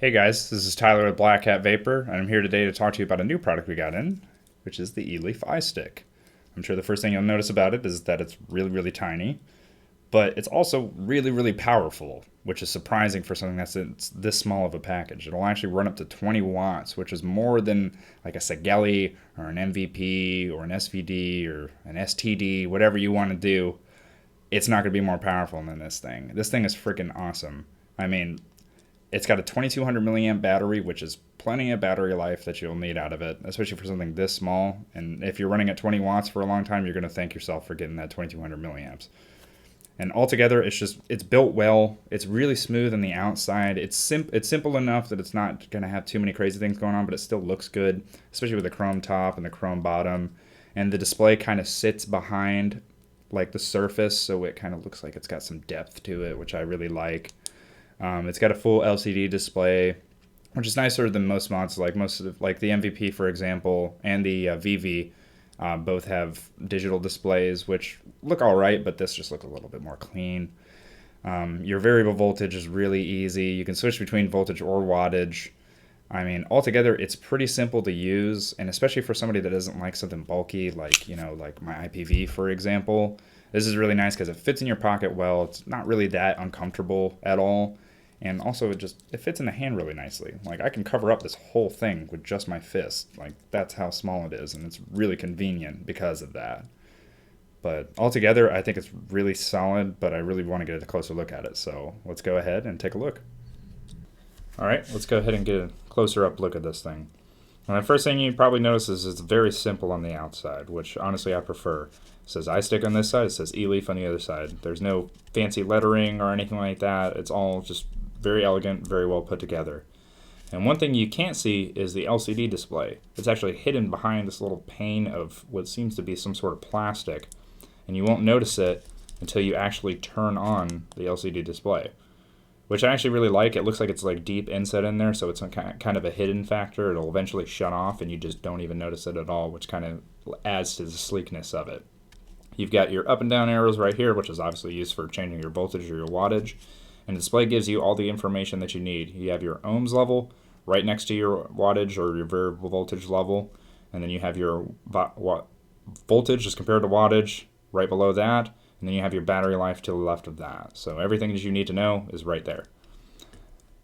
Hey guys, this is Tyler with Blackhat Vapor, and I'm here today to talk to you about a new product we got in, which is the Eleaf iStick. I'm sure the first thing you'll notice about it is that it's really tiny, but it's also really powerful, which is surprising for something that's this small of a package. It'll actually run up to 20 watts, which is more than like a Sagelli or an MVP or an SVD or an STD, whatever you want to do. It's not going to be more powerful than this thing. This thing is freaking awesome. I mean, it's got a 2200 milliamp battery, which is plenty of battery life that you'll need out of it, especially for something this small. And if you're running at 20 watts for a long time, you're going to thank yourself for getting that 2200 milliamps. And altogether, it's built well. It's really smooth on the outside. It's simple enough that it's not going to have too many crazy things going on, but it still looks good, especially with the chrome top and the chrome bottom. And the display kind of sits behind like the surface, so it kind of looks like it's got some depth to it, which I really like. It's got a full LCD display, which is nicer than most mods, like the MVP, for example, and the VV. Both have digital displays, which look all right, but this just looks a little bit more clean. Your variable voltage is really easy. You can switch between voltage or wattage. I mean, altogether, it's pretty simple to use, and especially for somebody that doesn't like something bulky, like my IPV, for example. This is really nice because it fits in your pocket well. It's not really that uncomfortable at all. And also, it fits in the hand really nicely. Like, I can cover up this whole thing with just my fist. Like, that's how small it is, and it's really convenient because of that. But altogether, I think it's really solid, but I really want to get a closer look at it. So let's go ahead and take a look. All right, let's go ahead and get a closer up look at this thing. And the first thing you probably notice is it's very simple on the outside, which honestly I prefer. It says iStick on this side, it says Eleaf on the other side. There's no fancy lettering or anything like that. It's all just very elegant, very well put together. And one thing you can't see is the LCD display. It's actually hidden behind this little pane of what seems to be some sort of plastic, and you won't notice it until you actually turn on the LCD display, which I actually really like. It looks like it's like deep inset in there, so it's kind of a hidden factor. It'll eventually shut off, and you just don't even notice it at all, which kind of adds to the sleekness of it. You've got your up and down arrows right here, which is obviously used for changing your voltage or your wattage. And the display gives you all the information that you need. You have your ohms level right next to your wattage or your variable voltage level. And then you have your voltage as compared to wattage right below that. And then you have your battery life to the left of that. So everything that you need to know is right there.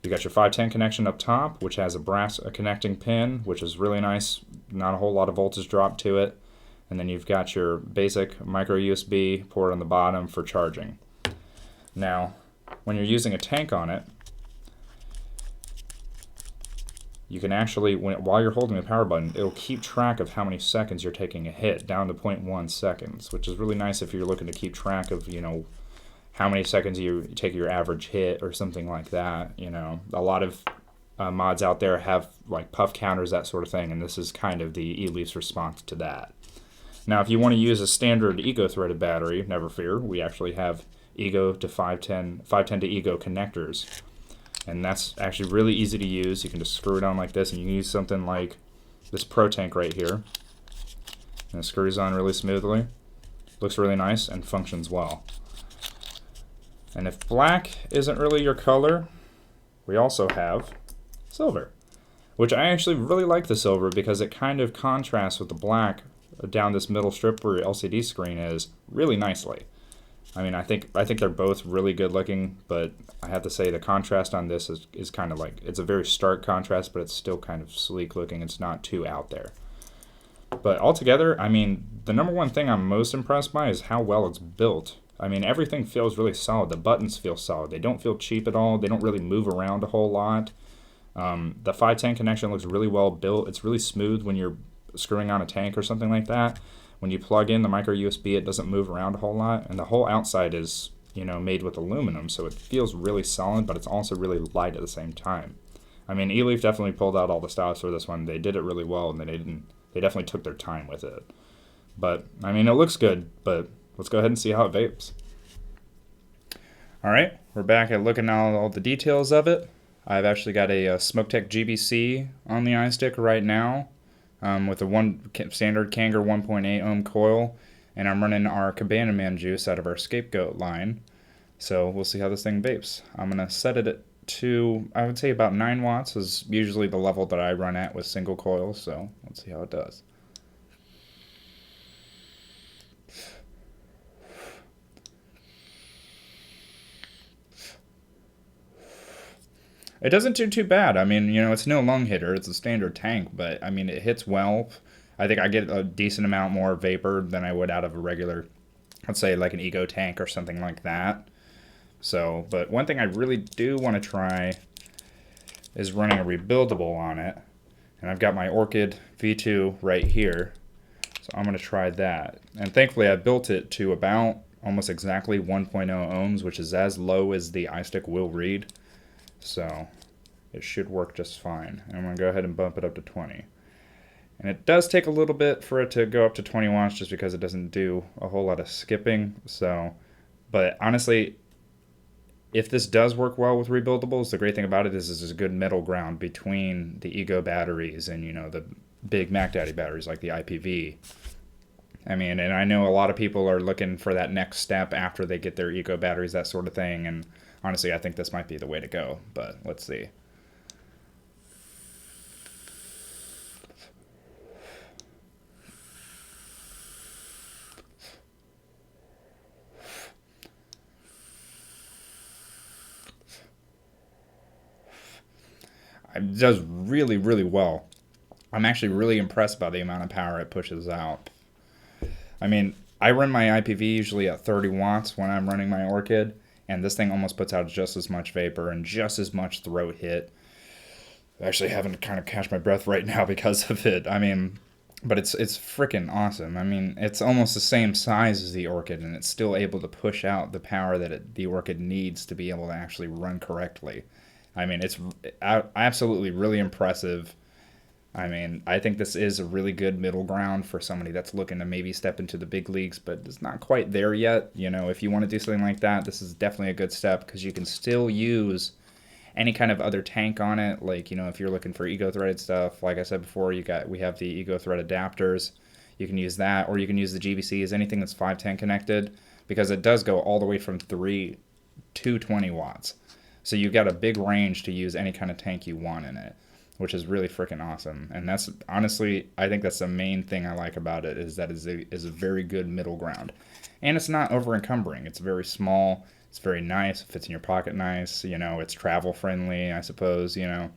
You got your 510 connection up top, which has a brass connecting pin, which is really nice. Not a whole lot of voltage drop to it. And then you've got your basic micro USB port on the bottom for charging. Now, when you're using a tank on it, you can actually, while you're holding the power button, it'll keep track of how many seconds you're taking a hit, down to 0.1 seconds, which is really nice if you're looking to keep track of, how many seconds you take your average hit or something like that. A lot of mods out there have like puff counters, that sort of thing, and this is kind of the Eleaf's response to that. Now, if you want to use a standard Ego-threaded battery, never fear, we actually have Ego to 510 to Ego connectors. And that's actually really easy to use. You can just screw it on like this, and you can use something like this Pro Tank right here. And it screws on really smoothly. Looks really nice and functions well. And if black isn't really your color, we also have silver, which I actually really like the silver because it kind of contrasts with the black down this middle strip where your LCD screen is really nicely. I mean, I think they're both really good looking, but I have to say the contrast on this is kind of like, it's a very stark contrast, but it's still kind of sleek looking. It's not too out there. But altogether, I mean, the number one thing I'm most impressed by is how well it's built. I mean, everything feels really solid. The buttons feel solid. They don't feel cheap at all. They don't really move around a whole lot. The 510 connection looks really well built. It's really smooth when you're screwing on a tank or something like that. When you plug in the micro USB, it doesn't move around a whole lot, and the whole outside is, made with aluminum, so it feels really solid, but it's also really light at the same time. I mean, Eleaf definitely pulled out all the stops for this one. They did it really well, and they definitely took their time with it. But I mean, it looks good, but let's go ahead and see how it vapes. All right, we're back at looking at all the details of it. I've actually got a SmokeTech GBC on the iStick right now. With a standard Kanger 1.8 ohm coil, and I'm running our Cabana Man juice out of our Scapegoat line. So we'll see how this thing vapes. I'm going to set it at to, I would say about 9 watts is usually the level that I run at with single coils, so let's see how it does. It doesn't do too bad. I mean, you know, it's no lung hitter. It's a standard tank, but I mean, it hits well. I think I get a decent amount more vapor than I would out of a regular, let's say like an Ego tank or something like that. So, but one thing I really do want to try is running a rebuildable on it. And I've got my Orchid V2 right here. So I'm going to try that. And thankfully I built it to about almost exactly 1.0 ohms, which is as low as the iStick will read. So it should work just fine. And I'm going to go ahead and bump it up to 20. And it does take a little bit for it to go up to 20 watts just because it doesn't do a whole lot of skipping. So, but honestly, if this does work well with rebuildables, the great thing about it is there's a good middle ground between the Ego batteries and, you know, the big Mac Daddy batteries like the IPV. I mean, and I know a lot of people are looking for that next step after they get their Ego batteries, that sort of thing. And honestly, I think this might be the way to go, but let's see. It does really, really well. I'm actually really impressed by the amount of power it pushes out. I mean, I run my IPV usually at 30 watts when I'm running my Orchid, and this thing almost puts out just as much vapor and just as much throat hit. I actually having to kind of catch my breath right now because of it. I mean, but it's freaking awesome. I mean, it's almost the same size as the Orchid, and it's still able to push out the power that the Orchid needs to be able to actually run correctly. I mean, it's absolutely really impressive. I mean, I think this is a really good middle ground for somebody that's looking to maybe step into the big leagues, but it's not quite there yet. You know, if you want to do something like that, this is definitely a good step because you can still use any kind of other tank on it. Like, you know, if you're looking for ego threaded stuff, like I said before, we have the ego thread adapters. You can use that, or you can use the GBCs, anything that's 510 connected, because it does go all the way from 3 to 20 watts. So you've got a big range to use any kind of tank you want in it, which is really freaking awesome. And that's honestly, I think that's the main thing I like about it, is that it is a very good middle ground. And it's not over encumbering. It's very small. It's very nice. It fits in your pocket nice. You know, it's travel friendly, I suppose. You know,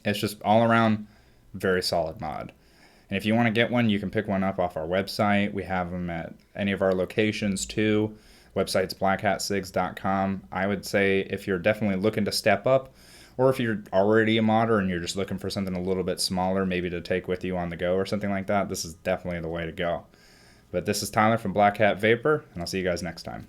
it's just all around very solid mod. And if you want to get one, you can pick one up off our website. We have them at any of our locations too. Website's blackhatsigs.com. I would say if you're definitely looking to step up, or if you're already a modder and you're just looking for something a little bit smaller, maybe to take with you on the go or something like that, this is definitely the way to go. But this is Tyler from Blackhat Vapor, and I'll see you guys next time.